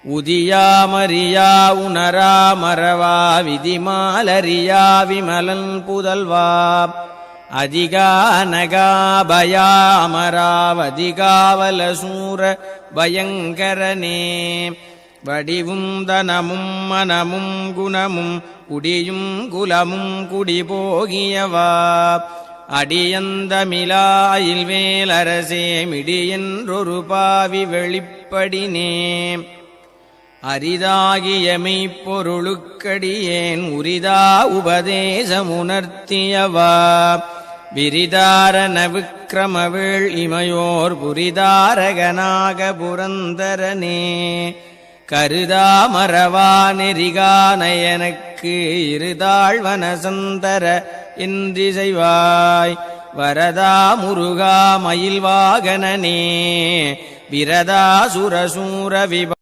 உதியாமறியா உணரா மறவா விதிமாலறியா விமலன் புதல்வா அதிகானகாபயா அமராவதிகாவலசூர பயங்கரனே வடிவும் தனமும் மனமும் குணமும் குடியும் குலமும் குடிபோகியவா அடியந்தமிலாயில் வேலரசே மிடியென்றொரு பாவி வெளிப்படினே அரிதாகிய மெய்ப்பொருளுக்கடியேன் உரிதா உபதேசமுணர்த்தியவா விரிதாரண விக்கிரமவேள் இமையோர் புரிதாரகனாக புரந்தரனே கருதா மறவா நெறிகானயனக்கு இருதாழ்வனசந்தர என்றிசைவாய் வரதா முருகா மயில் வாகனனே விரதா சுரசூர விப